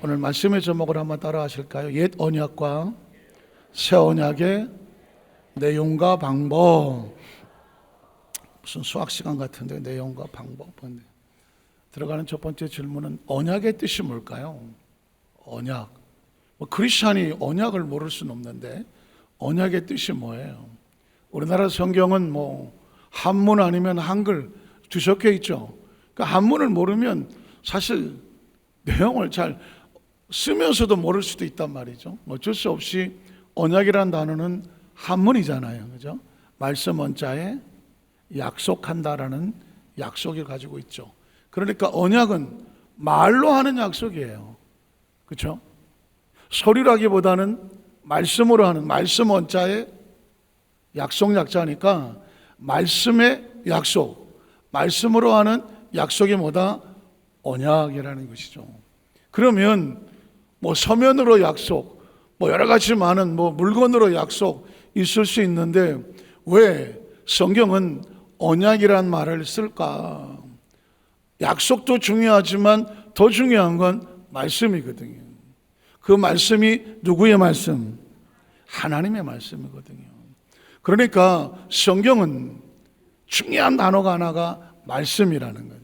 오늘 말씀의 제목을 한번 따라 하실까요? 옛 언약과 새 언약의 내용과 방법. 무슨 수학 시간 같은데 내용과 방법. 들어가는 첫 번째 질문은 언약의 뜻이 뭘까요? 언약. 크리스찬이 언약을 모를 수는 없는데 언약의 뜻이 뭐예요? 우리나라 성경은 한문 아니면 한글 뒤섞여 있죠. 그러니까 한문을 모르면 사실 내용을 잘 쓰면서도 모를 수도 있단 말이죠. 어쩔 수 없이 언약이라는 단어는 한문이잖아요. 그죠? 말씀 원자에 약속한다라는 약속을 가지고 있죠. 그러니까 언약은 말로 하는 약속이에요. 그렇죠? 소리라기보다는 말씀으로 하는, 말씀 원자에 약속 약자니까 말씀의 약속, 말씀으로 하는 약속이 뭐다? 언약이라는 것이죠. 그러면 서면으로 약속, 여러 가지 많은 물건으로 약속 있을 수 있는데 왜 성경은 언약이란 말을 쓸까? 약속도 중요하지만 더 중요한 건 말씀이거든요. 그 말씀이 누구의 말씀? 하나님의 말씀이거든요. 그러니까 성경은 중요한 단어가 하나가 말씀이라는 거예요.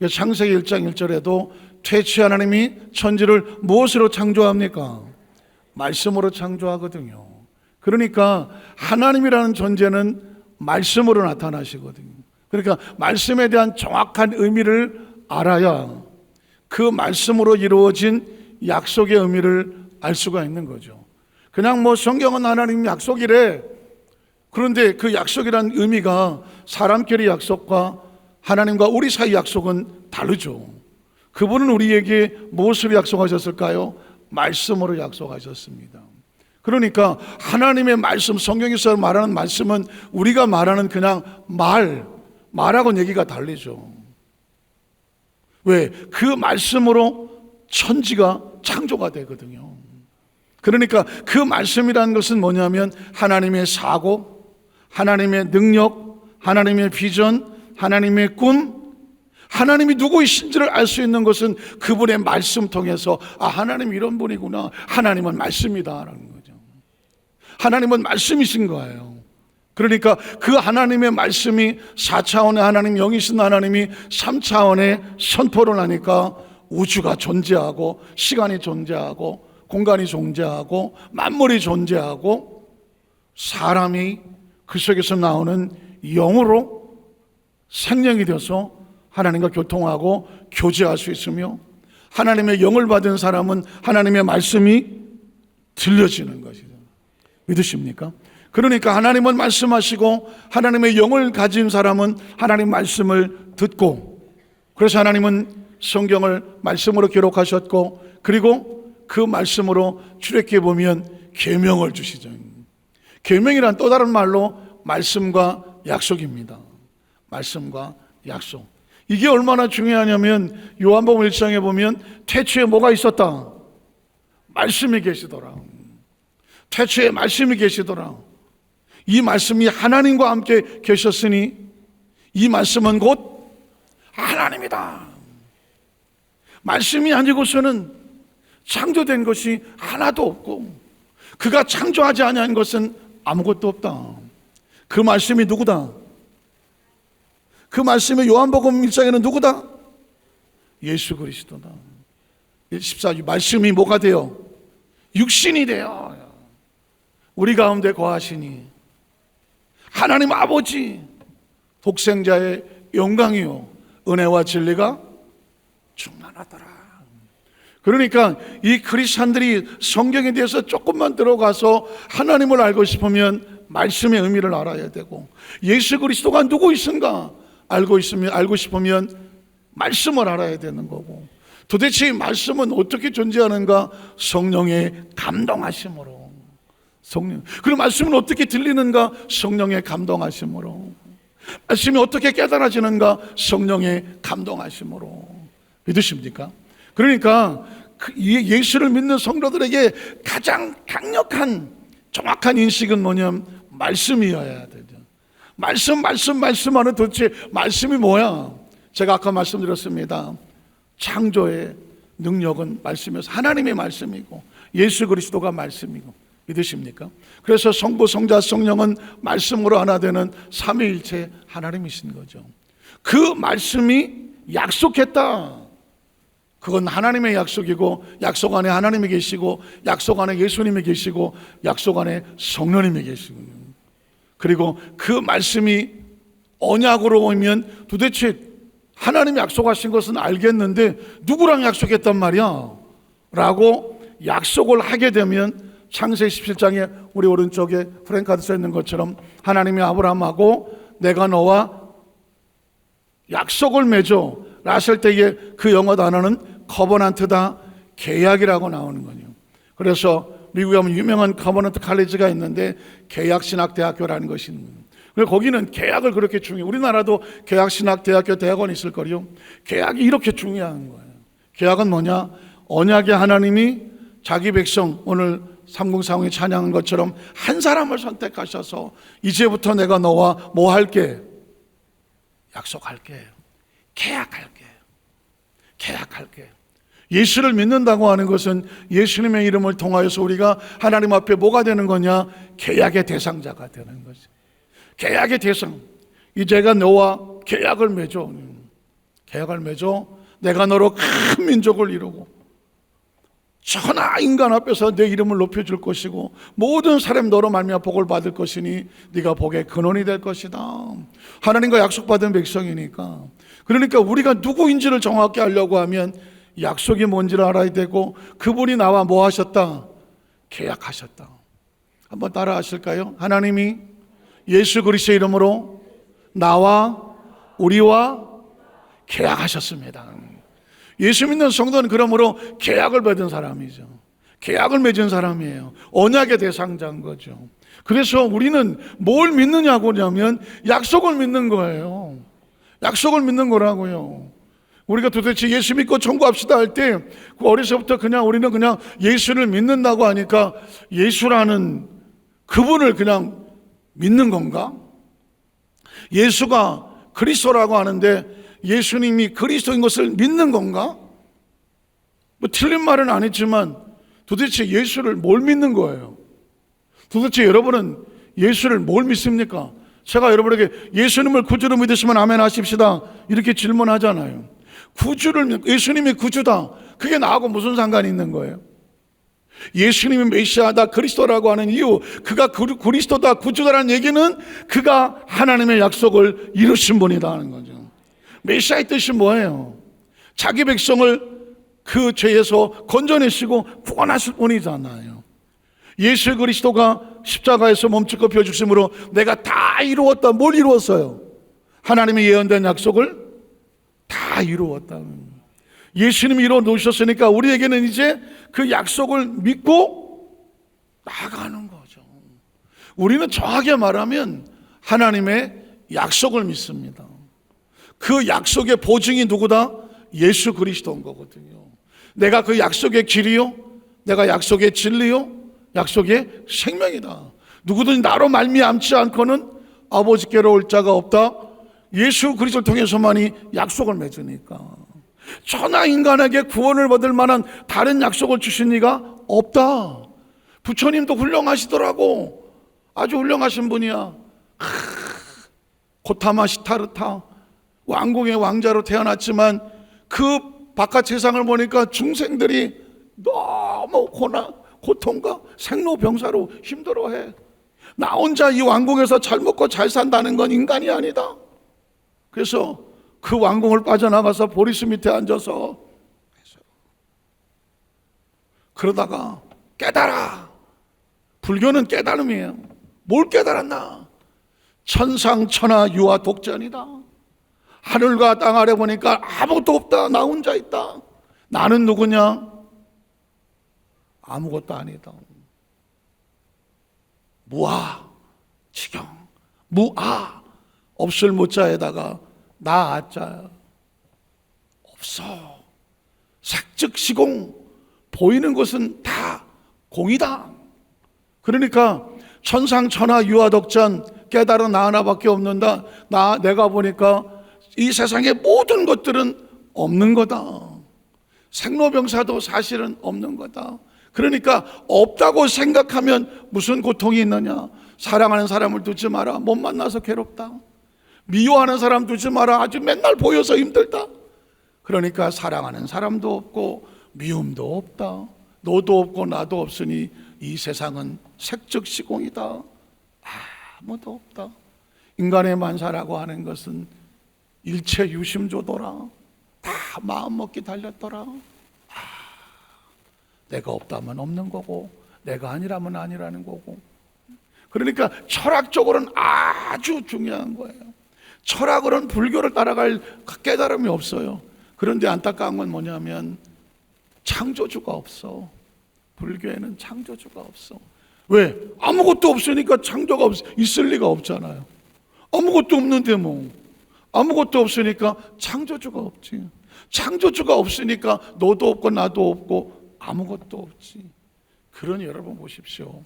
창세기 1장 1절에도 태초에 하나님이 천지를 무엇으로 창조합니까? 말씀으로 창조하거든요. 그러니까 하나님이라는 존재는 말씀으로 나타나시거든요. 그러니까 말씀에 대한 정확한 의미를 알아야 그 말씀으로 이루어진 약속의 의미를 알 수가 있는 거죠. 그냥 성경은 하나님 약속이래. 그런데 그 약속이란 의미가 사람끼리 약속과 하나님과 우리 사이 약속은 다르죠. 그분은 우리에게 무엇을 약속하셨을까요? 말씀으로 약속하셨습니다. 그러니까 하나님의 말씀, 성경에서 말하는 말씀은 우리가 말하는 그냥 말하고는 얘기가 다르죠. 왜? 그 말씀으로 천지가 창조가 되거든요. 그러니까 그 말씀이라는 것은 뭐냐면 하나님의 사고, 하나님의 능력, 하나님의 비전, 하나님의 꿈, 하나님이 누구이신지를 알 수 있는 것은 그분의 말씀 통해서 하나님 이런 분이구나, 하나님은 말씀이다라는 거죠. 하나님은 말씀이신 거예요. 그러니까 그 하나님의 말씀이 4차원의 하나님, 영이신 하나님이 3차원의 선포를 하니까 우주가 존재하고 시간이 존재하고 공간이 존재하고 만물이 존재하고 사람이 그 속에서 나오는 영으로 생명이 되어서 하나님과 교통하고 교제할 수 있으며 하나님의 영을 받은 사람은 하나님의 말씀이 들려지는 것이죠. 믿으십니까? 그러니까 하나님은 말씀하시고 하나님의 영을 가진 사람은 하나님 말씀을 듣고, 그래서 하나님은 성경을 말씀으로 기록하셨고 그리고 그 말씀으로 출애굽기에 보면 계명을 주시죠. 계명이란 또 다른 말로 말씀과 약속입니다. 말씀과 약속. 이게 얼마나 중요하냐면 요한복음 1장에 보면 태초에 뭐가 있었다? 말씀이 계시더라. 태초에 말씀이 계시더라. 이 말씀이 하나님과 함께 계셨으니 이 말씀은 곧 하나님이다. 말씀이 아니고서는 창조된 것이 하나도 없고 그가 창조하지 아니한 것은 아무것도 없다. 그 말씀이 누구다? 그 말씀이 요한복음 1장에는 누구다? 예수 그리스도다. 14절 말씀이 뭐가 돼요? 육신이 돼요. 우리 가운데 거하시니 하나님 아버지 독생자의 영광이요 은혜와 진리가 충만하더라. 그러니까 이 크리스찬들이 성경에 대해서 조금만 들어가서 하나님을 알고 싶으면 말씀의 의미를 알아야 되고, 예수 그리스도가 누구이신가 알고 싶으면 말씀을 알아야 되는 거고, 도대체 이 말씀은 어떻게 존재하는가? 성령의 감동하심으로. 그리고 말씀은 어떻게 들리는가? 성령의 감동하심으로. 말씀이 어떻게 깨달아지는가? 성령의 감동하심으로. 믿으십니까? 그러니까 예수를 믿는 성도들에게 가장 강력한 정확한 인식은 뭐냐면 말씀이어야 되죠. 말씀하는 도대체 말씀이 뭐야? 제가 아까 말씀드렸습니다. 창조의 능력은 말씀이어서 하나님의 말씀이고 예수 그리스도가 말씀이고, 믿으십니까? 그래서 성부, 성자, 성령은 말씀으로 하나 되는 삼위일체 하나님이신 거죠. 그 말씀이 약속했다. 그건 하나님의 약속이고, 약속 안에 하나님이 계시고, 약속 안에 예수님이 계시고, 약속 안에 성령님이 계시고, 그리고 그 말씀이 언약으로 오면 도대체 하나님이 약속하신 것은 알겠는데 누구랑 약속했단 말이야? 라고 약속을 하게 되면 창세기 17장에 우리 오른쪽에 프랭카드 써 있는 것처럼 하나님이 아브라함하고 내가 너와 약속을 맺어 라실 때에 그 영어 단어는 커버넌트다, 계약이라고 나오는 거예요. 그래서 미국에 하면 유명한 커버넌트 칼리지가 있는데 계약신학대학교라는 것이 있는 거예요. 그래서 거기는 계약을 그렇게 중요해요. 우리나라도 계약신학대학교 대학원이 있을 거요. 계약이 이렇게 중요한 거예요. 계약은 뭐냐? 언약의 하나님이 자기 백성, 오늘 303이 찬양한 것처럼 한 사람을 선택하셔서 이제부터 내가 너와 뭐 할게? 약속할게. 계약할게. 계약할게. 예수를 믿는다고 하는 것은 예수님의 이름을 통하여서 우리가 하나님 앞에 뭐가 되는 거냐? 계약의 대상자가 되는 거지. 계약의 대상. 이제가 너와 계약을 맺어. 계약을 맺어. 내가 너로 큰 민족을 이루고 천하 인간 앞에서 내 이름을 높여줄 것이고 모든 사람 너로 말미암아 복을 받을 것이니 네가 복의 근원이 될 것이다. 하나님과 약속받은 백성이니까. 그러니까 우리가 누구인지를 정확히 알려고 하면 약속이 뭔지를 알아야 되고, 그분이 나와 뭐 하셨다? 계약하셨다. 한번 따라 하실까요? 하나님이 예수 그리스도의 이름으로 나와 우리와 계약하셨습니다. 예수 믿는 성도는 그러므로 계약을 맺은 사람이죠. 계약을 맺은 사람이에요. 언약의 대상자인 거죠. 그래서 우리는 뭘 믿느냐고 하면 약속을 믿는 거예요. 약속을 믿는 거라고요. 우리가 도대체 예수 믿고 청구합시다 할 때 그 어려서부터 그냥 우리는 그냥 예수를 믿는다고 하니까 예수라는 그분을 그냥 믿는 건가? 예수가 그리스도라고 하는데 예수님이 그리스도인 것을 믿는 건가? 뭐 틀린 말은 아니지만 도대체 예수를 뭘 믿는 거예요? 도대체 여러분은 예수를 뭘 믿습니까? 제가 여러분에게 예수님을 구주로 믿으시면 아멘 하십시다 이렇게 질문하잖아요. 구주를, 예수님이 구주다, 그게 나하고 무슨 상관이 있는 거예요? 예수님이 메시아다, 그리스도라고 하는 이유, 그가 그리스도다, 구주다라는 얘기는 그가 하나님의 약속을 이루신 분이다 하는 거죠. 메시아의 뜻이 뭐예요? 자기 백성을 그 죄에서 건져내시고 구원하실 분이잖아요. 예수 그리스도가 십자가에서 몸짓고 펴 주심으로 내가 다 이루었다. 뭘 이루었어요? 하나님의 예언된 약속을 다 이루었다. 예수님이 이루어 놓으셨으니까 우리에게는 이제 그 약속을 믿고 나가는 거죠. 우리는 정확하게 말하면 하나님의 약속을 믿습니다. 그 약속의 보증이 누구다? 예수 그리스도인 거거든요. 내가 그 약속의 길이요, 내가 약속의 진리요, 약속의 생명이다. 누구든지 나로 말미암지 않고는 아버지께로 올 자가 없다. 예수 그리스도를 통해서만이 약속을 맺으니까. 천하 인간에게 구원을 받을 만한 다른 약속을 주신 이가 없다. 부처님도 훌륭하시더라고. 아주 훌륭하신 분이야. 고타마 시타르타 왕궁의 왕자로 태어났지만 그 바깥 세상을 보니까 중생들이 너무 고통과 생로병사로 힘들어해. 나 혼자 이 왕궁에서 잘 먹고 잘 산다는 건 인간이 아니다. 그래서 그 왕궁을 빠져나가서 보리수 밑에 앉아서 그러다가 깨달아. 불교는 깨달음이에요. 뭘 깨달았나? 천상천하 유아 독전이다. 하늘과 땅 아래 보니까 아무것도 없다. 나 혼자 있다. 나는 누구냐? 아무것도 아니다. 무아, 지경, 무아. 없을 무자에다가 나 아자. 없어. 색즉시공. 보이는 것은 다 공이다. 그러니까 천상천하 유아덕전 깨달은 나 하나밖에 없는다. 내가 보니까 이 세상의 모든 것들은 없는 거다. 생로병사도 사실은 없는 거다. 그러니까 없다고 생각하면 무슨 고통이 있느냐. 사랑하는 사람을 두지 마라. 못 만나서 괴롭다. 미워하는 사람 두지 마라. 아주 맨날 보여서 힘들다. 그러니까 사랑하는 사람도 없고 미움도 없다. 너도 없고 나도 없으니 이 세상은 색적 시공이다. 아무도 없다. 인간의 만사라고 하는 것은 일체 유심조도라. 다 마음먹기 달렸더라. 내가 없다면 없는 거고 내가 아니라면 아니라는 거고. 그러니까 철학적으로는 아주 중요한 거예요. 철학으로는 불교를 따라갈 깨달음이 없어요. 그런데 안타까운 건 뭐냐면 창조주가 없어. 불교에는 창조주가 없어. 왜? 아무것도 없으니까 창조가 있을 리가 없잖아요. 아무것도 없는데 뭐. 아무것도 없으니까 창조주가 없지. 창조주가 없으니까 너도 없고 나도 없고 아무것도 없지. 그러니 여러분 보십시오.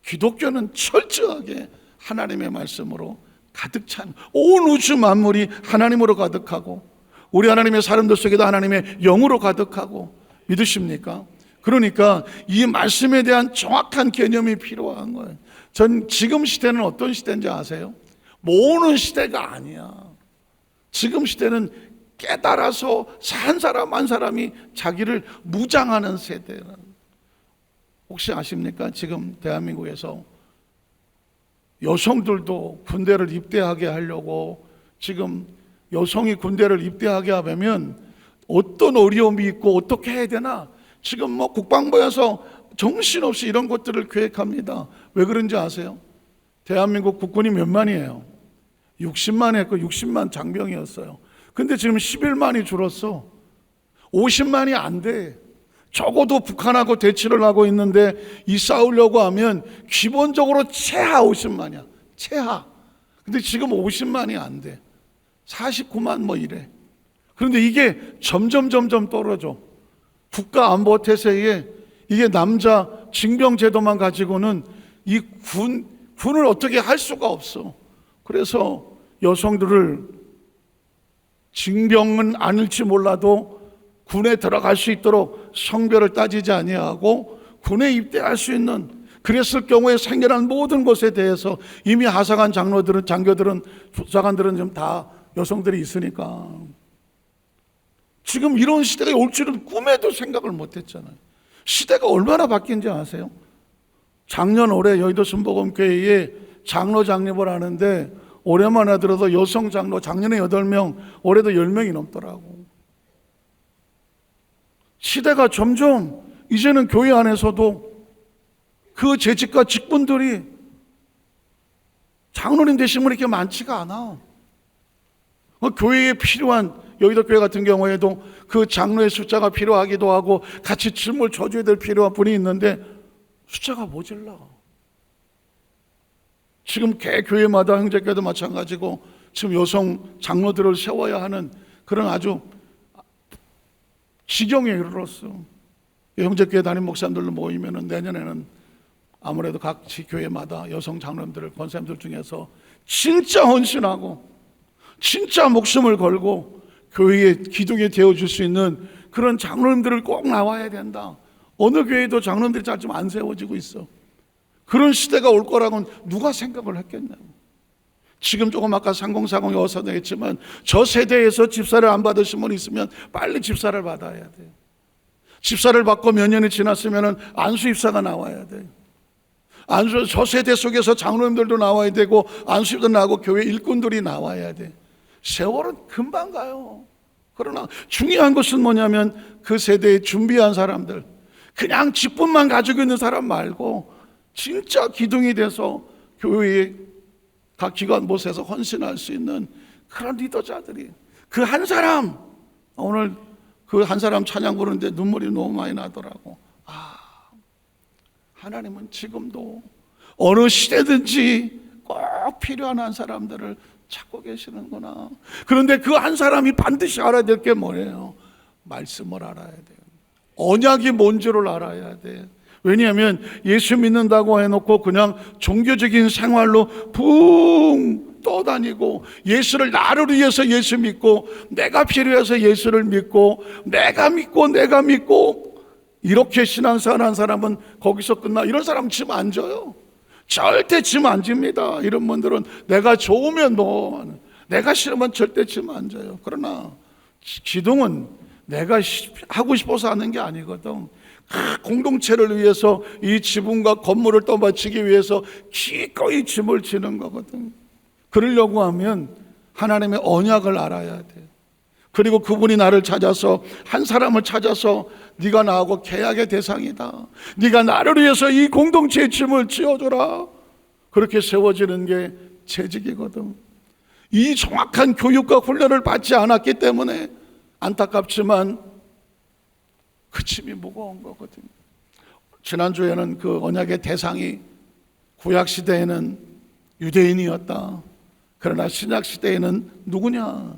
기독교는 철저하게 하나님의 말씀으로 가득 찬, 온 우주 만물이 하나님으로 가득하고 우리 하나님의 사람들 속에도 하나님의 영으로 가득하고, 믿으십니까? 그러니까 이 말씀에 대한 정확한 개념이 필요한 거예요. 전 지금 시대는 어떤 시대인지 아세요? 모으는 시대가 아니야. 지금 시대는 깨달아서 한 사람 한 사람이 자기를 무장하는 세대라는. 혹시 아십니까? 지금 대한민국에서 여성들도 군대를 입대하게 하려고, 지금 여성이 군대를 입대하게 하면 어떤 어려움이 있고 어떻게 해야 되나, 지금 뭐 국방부에서 정신없이 이런 것들을 계획합니다. 왜 그런지 아세요? 대한민국 국군이 몇 만이에요? 60만 했고 60만 장병이었어요. 근데 지금 11만이 줄었어. 50만이 안 돼. 적어도 북한하고 대치를 하고 있는데 이 싸우려고 하면 기본적으로 최하 50만이야. 최하. 근데 지금 50만이 안 돼. 49만 뭐 이래. 그런데 이게 점점 떨어져. 국가안보 태세에 이게 남자 징병 제도만 가지고는 이 군을 어떻게 할 수가 없어. 그래서 여성들을 징병은 아닐지 몰라도 군에 들어갈 수 있도록 성별을 따지지 아니하고 군에 입대할 수 있는, 그랬을 경우에 생겨난 모든 것에 대해서 이미 하사관 장로들은, 장교들은, 부사관들은 좀 다 여성들이 있으니까 지금 이런 시대가 올 줄은 꿈에도 생각을 못했잖아요. 시대가 얼마나 바뀐지 아세요? 작년 올해 여의도 순복음교회에 장로 장립을 하는데 올해만 하더라도 여성 장로 작년에 8명, 올해도 10명이 넘더라고. 시대가 점점 이제는 교회 안에서도 그 재직과 직분들이 장로님 되신 분이 이렇게 많지가 않아. 교회에 필요한, 여의도 교회 같은 경우에도 그 장로의 숫자가 필요하기도 하고 같이 춤을 춰줘야 될 필요한 분이 있는데 숫자가 모자라. 지금 개 교회마다 형제교회도 마찬가지고 지금 여성 장로들을 세워야 하는 그런 아주 지경에 이르렀어. 형제교회 담임 목사님들로 모이면은 내년에는 아무래도 각 교회마다 여성 장로님들을, 권사님들 중에서 진짜 헌신하고 진짜 목숨을 걸고 교회의 기둥이 되어줄 수 있는 그런 장로님들을 꼭 나와야 된다. 어느 교회도 장로님들이 잘 좀 안 세워지고 있어. 그런 시대가 올 거라고는 누가 생각을 했겠냐고. 지금 조금 아까 3040에 어서도 했지만 저 세대에서 집사를 안 받으신 분 있으면 빨리 집사를 받아야 돼. 집사를 받고 몇 년이 지났으면 안수 입사가 나와야 돼. 안수, 저 세대 속에서 장로님들도 나와야 되고 안수입도 나오고 교회 일꾼들이 나와야 돼. 세월은 금방 가요. 그러나 중요한 것은 뭐냐면 그 세대에 준비한 사람들, 그냥 직분만 가지고 있는 사람 말고 진짜 기둥이 돼서 교회의 각 기관 못에서 헌신할 수 있는 그런 리더자들이, 그 한 사람, 오늘 그 한 사람 찬양 부르는데 눈물이 너무 많이 나더라고. 하나님은 지금도 어느 시대든지 꼭 필요한 한 사람들을 찾고 계시는구나. 그런데 그 한 사람이 반드시 알아야 될 게 뭐예요? 말씀을 알아야 돼요. 언약이 뭔지를 알아야 돼. 왜냐하면 예수 믿는다고 해놓고 그냥 종교적인 생활로 붕 떠다니고 예수를 나를 위해서 예수 믿고 내가 필요해서 예수를 믿고 내가 믿고 이렇게 신앙생활한 사람은 거기서 끝나. 이런 사람은 짐 안 져요. 절대 짐 안 집니다. 이런 분들은 내가 좋으면 뭐, 내가 싫으면 절대 짐 안 져요. 그러나 기둥은 내가 하고 싶어서 하는 게 아니거든. 공동체를 위해서 이 지붕과 건물을 떠받치기 위해서 기꺼이 짐을 지는 거거든. 그러려고 하면 하나님의 언약을 알아야 돼. 그리고 그분이 나를 찾아서, 한 사람을 찾아서 네가 나하고 계약의 대상이다, 네가 나를 위해서 이 공동체의 짐을 지어줘라, 그렇게 세워지는 게 재직이거든. 이 정확한 교육과 훈련을 받지 않았기 때문에 안타깝지만 그 짐이 무거운 거거든요. 지난주에는 그 언약의 대상이 구약시대에는 유대인이었다. 그러나 신약시대에는 누구냐?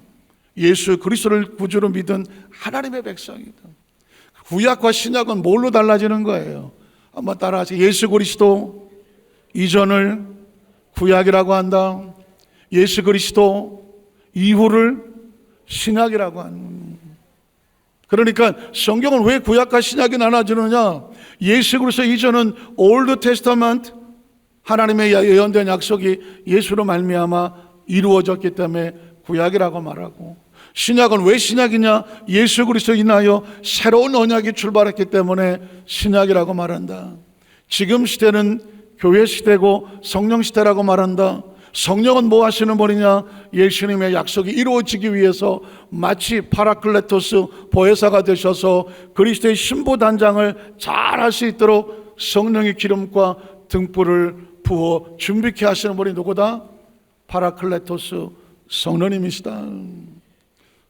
예수 그리스도를 구주로 믿은 하나님의 백성이다. 구약과 신약은 뭘로 달라지는 거예요? 한번 따라하세요. 예수 그리스도 이전을 구약이라고 한다. 예수 그리스도 이후를 신약이라고 한다. 그러니까 성경은 왜 구약과 신약이 나눠지느냐? 예수 그리스도 이전은 올드 테스터먼트, 하나님의 예언된 약속이 예수로 말미암아 이루어졌기 때문에 구약이라고 말하고, 신약은 왜 신약이냐? 예수 그리스도 인하여 새로운 언약이 출발했기 때문에 신약이라고 말한다. 지금 시대는 교회 시대고 성령 시대라고 말한다. 성령은 뭐 하시는 분이냐? 예수님의 약속이 이루어지기 위해서 마치 파라클레토스 보혜사가 되셔서 그리스도의 신부 단장을 잘 할 수 있도록 성령의 기름과 등불을 부어 준비케 하시는 분이 누구다? 파라클레토스 성령님이시다.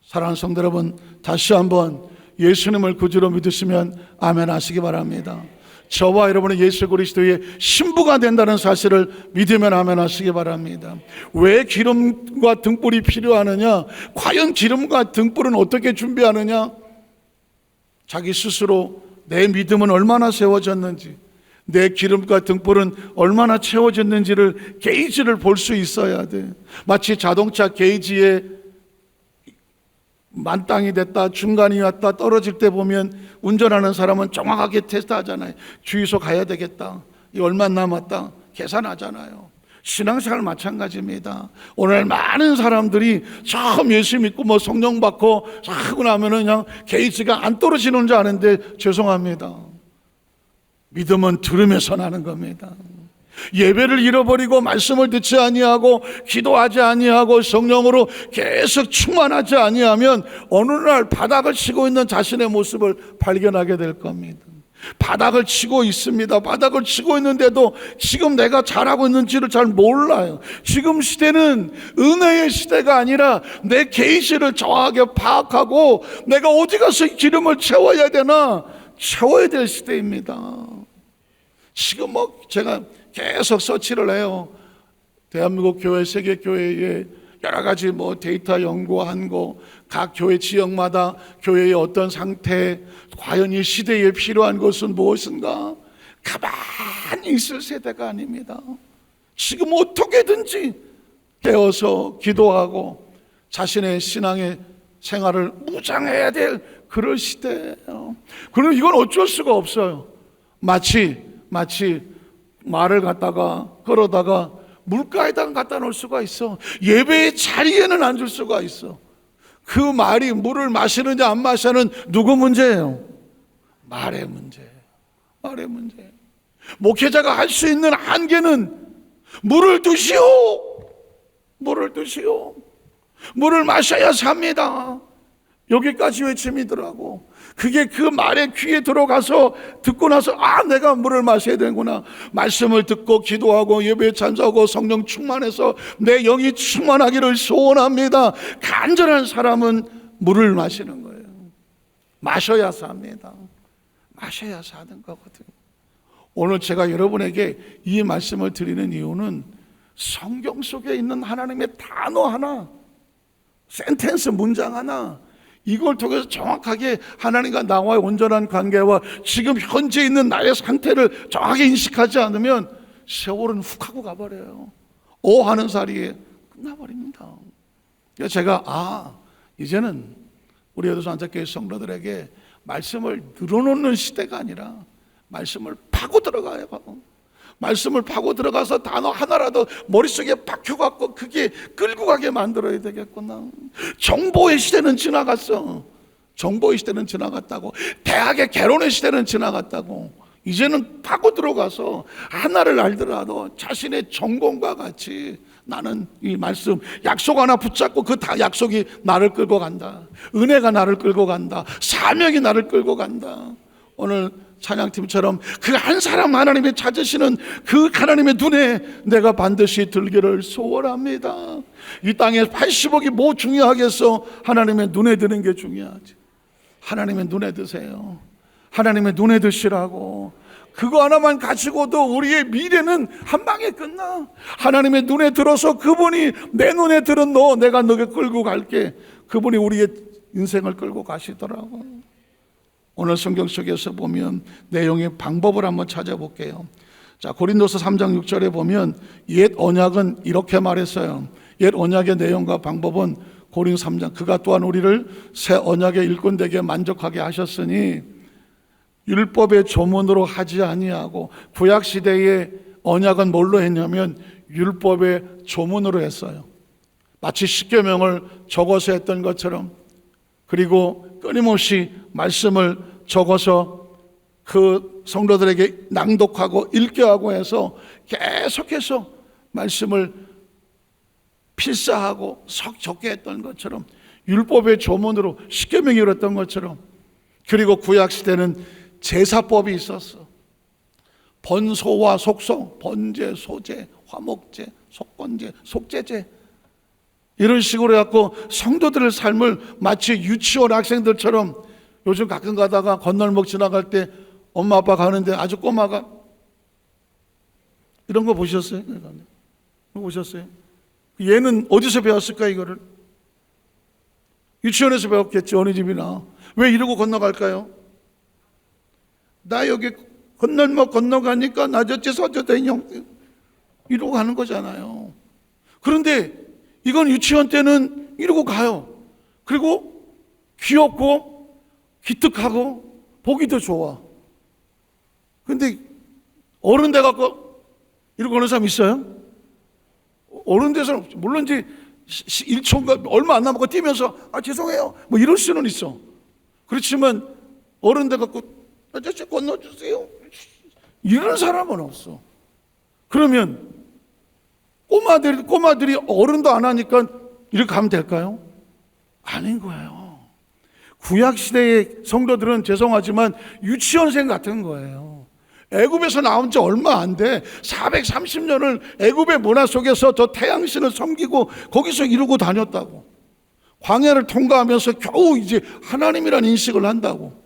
사랑하는 성도 여러분, 다시 한번 예수님을 구주로 믿으시면 아멘 하시기 바랍니다. 저와 여러분은 예수 그리스도의 신부가 된다는 사실을 믿으면 아멘 하시기 바랍니다. 왜 기름과 등불이 필요하느냐? 과연 기름과 등불은 어떻게 준비하느냐? 자기 스스로 내 믿음은 얼마나 세워졌는지, 내 기름과 등불은 얼마나 채워졌는지를 게이지를 볼 수 있어야 돼. 마치 자동차 게이지에 만땅이 됐다, 중간이 왔다, 떨어질 때 보면 운전하는 사람은 정확하게 테스트하잖아요. 주유소 가야 되겠다, 이 얼마 남았다 계산하잖아요. 신앙생활 마찬가지입니다. 오늘 많은 사람들이 처음 예수 믿고 뭐 성령 받고 하고 나면은 그냥 게이지가 안 떨어지는 줄 아는데 죄송합니다. 믿음은 들으면서 나는 겁니다. 예배를 잃어버리고 말씀을 듣지 아니하고 기도하지 아니하고 성령으로 계속 충만하지 아니하면 어느 날 바닥을 치고 있는 자신의 모습을 발견하게 될 겁니다. 바닥을 치고 있습니다. 바닥을 치고 있는데도 지금 내가 잘하고 있는지를 잘 몰라요. 지금 시대는 은혜의 시대가 아니라 내 게이지를 정확하게 파악하고 내가 어디 가서 기름을 채워야 되나 채워야 될 시대입니다. 지금 뭐 제가 계속 서치를 해요. 대한민국 교회, 세계 교회에 여러 가지 뭐 데이터 연구한 거, 각 교회 지역마다 교회의 어떤 상태, 과연 이 시대에 필요한 것은 무엇인가? 가만히 있을 세대가 아닙니다. 지금 어떻게든지 깨어서 기도하고 자신의 신앙의 생활을 무장해야 될 그런 시대예요. 그럼 이건 어쩔 수가 없어요. 마치 말을 갖다가 걸어다가 물가에다가 갖다 놓을 수가 있어. 예배의 자리에는 앉을 수가 있어. 그 말이 물을 마시느냐 안 마시는 누구 문제예요? 말의 문제예요. 말의 문제예요. 목회자가 할 수 있는 한계는 물을 드시오. 물을 드시오. 물을 마셔야 삽니다. 여기까지 외침이더라고. 그게 그 말의 귀에 들어가서 듣고 나서 내가 물을 마셔야 되는구나. 말씀을 듣고 기도하고 예배에 참석하고 성령 충만해서 내 영이 충만하기를 소원합니다. 간절한 사람은 물을 마시는 거예요. 마셔야 삽니다. 마셔야 사는 거거든요. 오늘 제가 여러분에게 이 말씀을 드리는 이유는 성경 속에 있는 하나님의 단어 하나, 센텐스 문장 하나, 이걸 통해서 정확하게 하나님과 나와의 온전한 관계와 지금 현재 있는 나의 상태를 정확하게 인식하지 않으면 세월은 훅 하고 가버려요. 하는 사이에 끝나버립니다. 그래서 제가 이제는 우리 여도산자교회 성도들에게 말씀을 늘어놓는 시대가 아니라 말씀을 파고 들어가야 하고, 말씀을 파고 들어가서 단어 하나라도 머릿속에 박혀갖고 그게 끌고 가게 만들어야 되겠구나. 정보의 시대는 지나갔어. 정보의 시대는 지나갔다고. 대학의 개론의 시대는 지나갔다고. 이제는 파고 들어가서 하나를 알더라도 자신의 전공과 같이 나는 이 말씀 약속 하나 붙잡고 그 다 약속이 나를 끌고 간다. 은혜가 나를 끌고 간다. 사명이 나를 끌고 간다. 오늘 찬양팀처럼 그 한 사람 하나님이 찾으시는 그 하나님의 눈에 내가 반드시 들기를 소원합니다. 이 땅에 80억이 뭐 중요하겠어? 하나님의 눈에 드는 게 중요하지. 하나님의 눈에 드세요. 하나님의 눈에 드시라고. 그거 하나만 가지고도 우리의 미래는 한 방에 끝나. 하나님의 눈에 들어서 그분이 내 눈에 들은 너, 내가 너게 끌고 갈게. 그분이 우리의 인생을 끌고 가시더라고. 오늘 성경 속에서 보면 내용의 방법을 한번 찾아볼게요. 자, 고린도서 3장 6절에 보면 옛 언약은 이렇게 말했어요. 옛 언약의 내용과 방법은 고린 3장, 그가 또한 우리를 새 언약의 일꾼 되게 만족하게 하셨으니 율법의 조문으로 하지 아니하고, 구약 시대의 언약은 뭘로 했냐면 율법의 조문으로 했어요. 마치 십계명을 적어서 했던 것처럼. 그리고 끊임없이 말씀을 적어서 그 성도들에게 낭독하고 읽게 하고 해서 계속해서 말씀을 필사하고 적게 했던 것처럼, 율법의 조문으로 십계명이 이뤘던 것처럼. 그리고 구약 시대는 제사법이 있었어. 번소와 속소, 번제, 소제, 화목제, 속건제, 속제제, 이런 식으로 해갖고 성도들의 삶을 마치 유치원 학생들처럼, 요즘 가끔 가다가 건널목 지나갈 때 엄마 아빠 가는데 아주 꼬마가 이런 거 보셨어요? 보셨어요? 얘는 어디서 배웠을까? 이거를 유치원에서 배웠겠지. 어느 집이나. 왜 이러고 건너갈까요? 나 여기 건널목 건너가니까 나저째 서저대 이러고 가는 거잖아요. 그런데 이건 유치원 때는 이러고 가요. 그리고 귀엽고 기특하고 보기도 좋아. 근데 어른 돼갖고 이러고 가는 사람 있어요? 어른 돼서는 물론 이제 1초인가 얼마 안 남았고 뛰면서 죄송해요 뭐 이럴 수는 있어. 그렇지만 어른 돼갖고 아저씨 건너주세요 이런 사람은 없어. 그러면 꼬마들이 어른도 안 하니까 이렇게 가면 될까요? 아닌 거예요. 구약시대의 성도들은 죄송하지만 유치원생 같은 거예요. 애굽에서 나온 지 얼마 안 돼. 430년을 애굽의 문화 속에서 저 태양신을 섬기고 거기서 이루고 다녔다고. 광야를 통과하면서 겨우 이제 하나님이라는 인식을 한다고.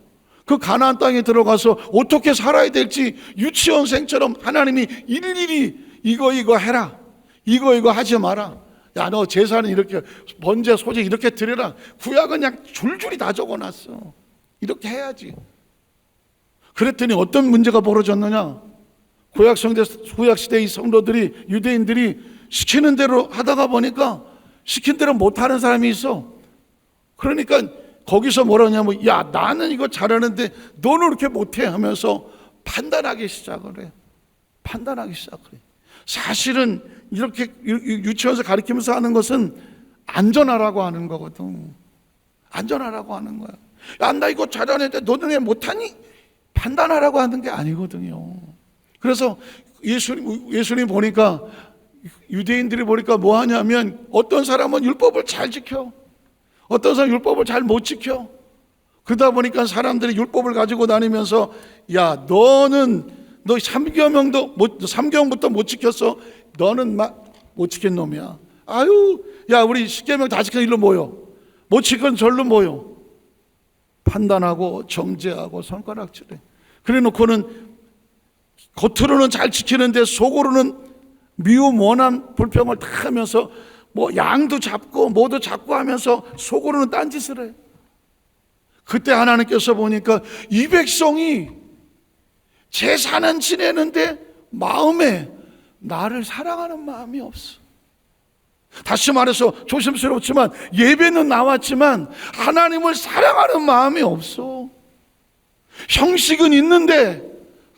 그 가나안 땅에 들어가서 어떻게 살아야 될지 유치원생처럼 하나님이 일일이 이거 해라, 이거 하지 마라, 야 너 제사는 이렇게 번제 소제 이렇게 드려라. 구약은 그냥 줄줄이 다 적어놨어. 이렇게 해야지. 그랬더니 어떤 문제가 벌어졌느냐? 구약시대의 성도들이, 유대인들이 시키는 대로 하다가 보니까 시킨 대로 못하는 사람이 있어. 그러니까 거기서 뭐라 하냐면 야 나는 이거 잘하는데 너는 이렇게 못해 하면서 판단하기 시작을 해. 사실은 이렇게 유치원에서 가르치면서 하는 것은 안전하라고 하는 거거든. 안전하라고 하는 거야. 야 나 이거 잘하는데 너는 왜 못하니? 판단하라고 하는 게 아니거든요. 그래서 예수님 보니까, 유대인들이 보니까 뭐 하냐면 어떤 사람은 율법을 잘 지켜, 어떤 사람은 율법을 잘 못 지켜. 그러다 보니까 사람들이 율법을 가지고 다니면서 야 너는 너 3계명부터 못 지켰어. 너는 못 지킨 놈이야. 아유 야 우리 10계명 다 지킨 일로 모여. 못 지킨 절로 모여. 판단하고 정죄하고 손가락질해. 그래 놓고는 겉으로는 잘 지키는데 속으로는 미움 원한 불평을 다 하면서 뭐 양도 잡고 뭐도 잡고 하면서 속으로는 딴짓을 해. 그때 하나님께서 보니까 이 백성이 제사는 지내는데 마음에 나를 사랑하는 마음이 없어. 다시 말해서 조심스럽지만 예배는 나왔지만 하나님을 사랑하는 마음이 없어. 형식은 있는데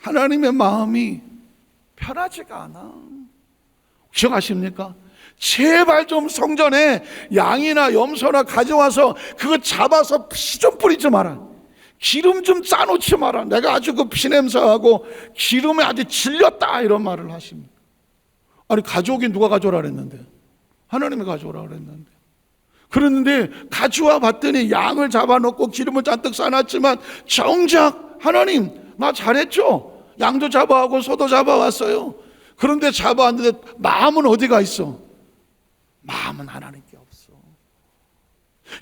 하나님의 마음이 편하지가 않아. 기억하십니까? 제발 좀 성전에 양이나 염소나 가져와서 그거 잡아서 피 좀 뿌리지 마라. 기름 좀 짜놓지 마라. 내가 아주 그 피냄새하고 기름에 아주 질렸다 이런 말을 하십니다. 아니 가져오긴 누가 가져오라 그랬는데? 하나님이 가져오라 그랬는데. 그랬는데 가져와 봤더니 양을 잡아놓고 기름을 잔뜩 싸놨지만 정작 하나님 나 잘했죠? 양도 잡아오고 소도 잡아왔어요. 그런데 잡아왔는데 마음은 어디가 있어? 마음은 하나님께 없어.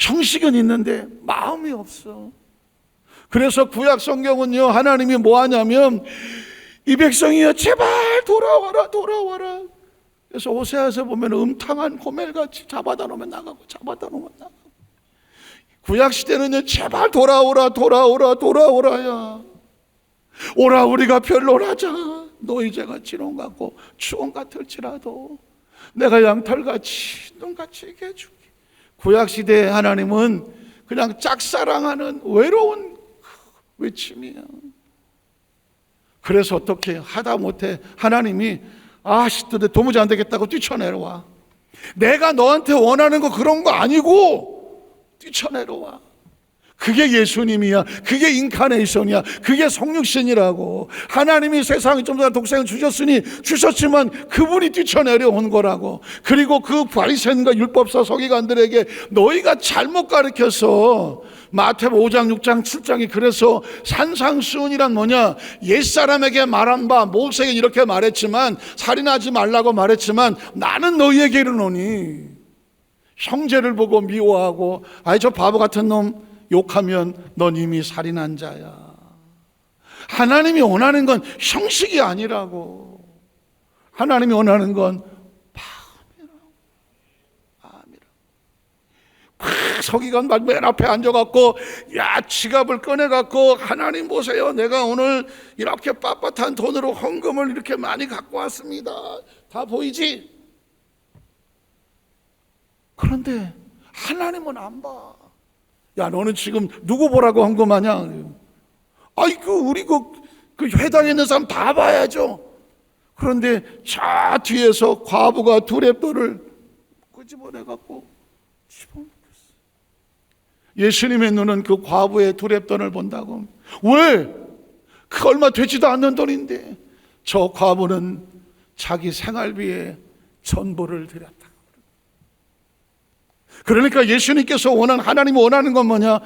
형식은 있는데 마음이 없어. 그래서 구약 성경은요, 하나님이 뭐 하냐면 이 백성이여 제발 돌아와라 돌아와라. 그래서 호세아서 보면 음탕한 고멜같이 잡아다 놓으면 나가고 잡아다 놓으면 나가고. 구약 시대는요 제발 돌아오라 돌아오라 돌아오라야. 오라 우리가 별로라자. 너희 죄가 지롱 같고 추억 같을지라도 내가 양털같이 눈같이 이게 해줄게. 구약 시대의 하나님은 그냥 짝사랑하는 외로운 외침이야. 그래서 어떻게 하다 못해 하나님이 도무지 안 되겠다고 뛰쳐내려와. 내가 너한테 원하는 거 그런 거 아니고 뛰쳐내려와. 그게 예수님이야. 그게 인카네이션이야. 그게 성육신이라고. 하나님이 세상에 좀 더 독생을 주셨지만 그분이 뛰쳐내려온 거라고. 그리고 그 바리새인과 율법사 서기관들에게 너희가 잘못 가르쳐서 마태복음 5장 6장 7장이 그래서 산상수훈이란 뭐냐, 옛사람에게 말한 바 모세에게 이렇게 말했지만 살인하지 말라고 말했지만 나는 너희에게 이르노니. 형제를 보고 미워하고 아이 저 바보 같은 놈 욕하면 넌 이미 살인한 자야. 하나님이 원하는 건 형식이 아니라고. 하나님이 원하는 건 마음이라고. 서기관 맨 앞에 앉아갖고 지갑을 꺼내갖고 하나님 보세요, 내가 오늘 이렇게 빳빳한 돈으로 헌금을 이렇게 많이 갖고 왔습니다. 다 보이지? 그런데 하나님은 안 봐. 야 너는 지금 누구 보라고 헌금하냐? 우리 그 회당에 있는 사람 다 봐야죠. 그런데 저 뒤에서 과부가 두렙돌을 끄집어내갖고 집어먹었어. 예수님의 눈은 그 과부의 두렙돈을 본다고. 왜? 그 얼마 되지도 않는 돈인데 저 과부는 자기 생활비에 전부를 드렸다. 그러니까 예수님께서 하나님이 원하는 건 뭐냐?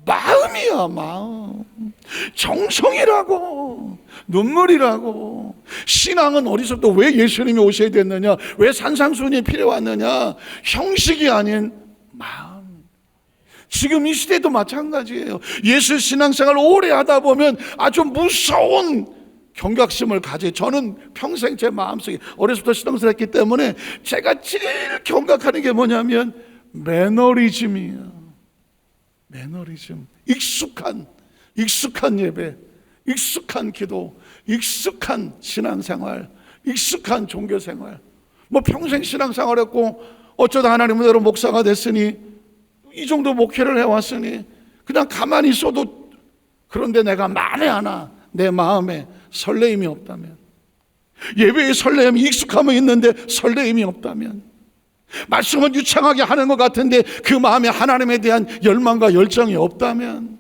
마음이야, 마음. 정성이라고, 눈물이라고. 신앙은 어디서부터 왜 예수님이 오셔야 됐느냐? 왜 산상수훈이 필요했느냐? 형식이 아닌 마음. 지금 이 시대도 마찬가지예요. 예수 신앙생활을 오래 하다 보면 아주 무서운 경각심을 가져요. 저는 평생 제 마음속에 어려서부터 신앙생활을 했기 때문에 제가 제일 경각하는 게 뭐냐면 매너리즘이야. 매너리즘. 익숙한 예배, 익숙한 기도, 익숙한 신앙생활, 익숙한 종교생활. 평생 신앙생활했고 어쩌다 하나님 은혜로 목사가 됐으니 이 정도 목회를 해왔으니 그냥 가만히 있어도, 그런데 내가 만에 하나 내 마음에 설레임이 없다면, 예배의 설레임이 익숙함은 있는데 설레임이 없다면, 말씀은 유창하게 하는 것 같은데 그 마음에 하나님에 대한 열망과 열정이 없다면,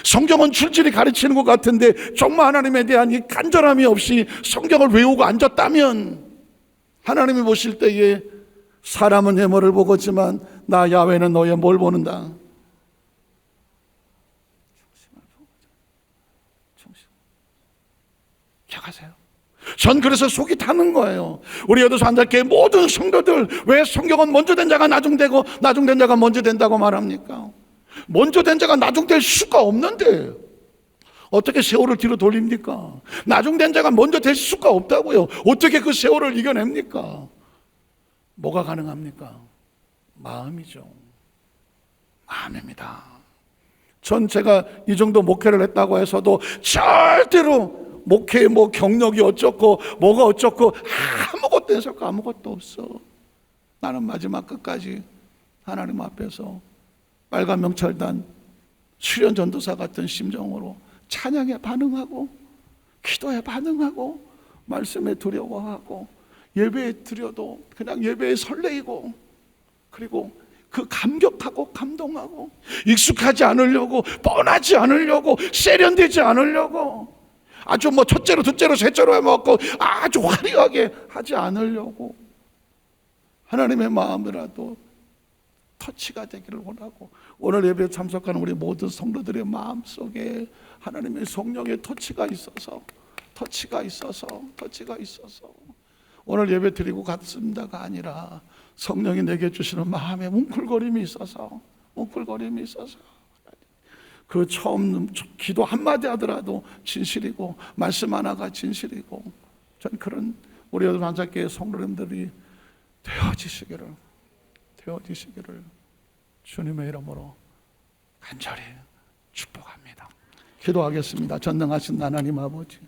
성경은 줄줄이 가르치는 것 같은데 정말 하나님에 대한 이 간절함이 없이 성경을 외우고 앉았다면, 하나님이 보실 때에 사람은 해머를 보겠지만 나 야훼는 너의 뭘 보는다? 기억하세요? 전 그래서 속이 타는 거예요. 우리 여도서 한달교회 모든 성도들, 왜 성경은 먼저 된 자가 나중되고 나중된 자가 먼저 된다고 말합니까? 먼저 된 자가 나중될 수가 없는데 어떻게 세월을 뒤로 돌립니까? 나중된 자가 먼저 될 수가 없다고요. 어떻게 그 세월을 이겨냅니까? 뭐가 가능합니까? 마음이죠. 마음입니다. 전 제가 이 정도 목회를 했다고 해서도 절대로 목회의 경력이 어쩌고 뭐가 어쩌고 아무것도 해서 아무것도 없어. 나는 마지막 끝까지 하나님 앞에서 빨간 명찰단 수련 전도사 같은 심정으로 찬양에 반응하고 기도에 반응하고 말씀에 두려워하고 예배에 드려도 그냥 예배에 설레이고 그리고 그 감격하고 감동하고 익숙하지 않으려고 뻔하지 않으려고 세련되지 않으려고 아주 뭐 첫째로 둘째로 셋째로 해먹고 아주 화려하게 하지 않으려고 하나님의 마음이라도 터치가 되기를 원하고 오늘 예배에 참석하는 우리 모든 성도들의 마음속에 하나님의 성령의 터치가 있어서 오늘 예배 드리고 갔습니다가 아니라 성령이 내게 주시는 마음의 뭉클거림이 있어서 그 처음 기도 한마디 하더라도 진실이고 말씀 하나가 진실이고 전 그런 우리 여러분 한자교회 성도님들이 되어지시기를 주님의 이름으로 간절히 축복합니다. 기도하겠습니다. 전능하신 하나님 아버지,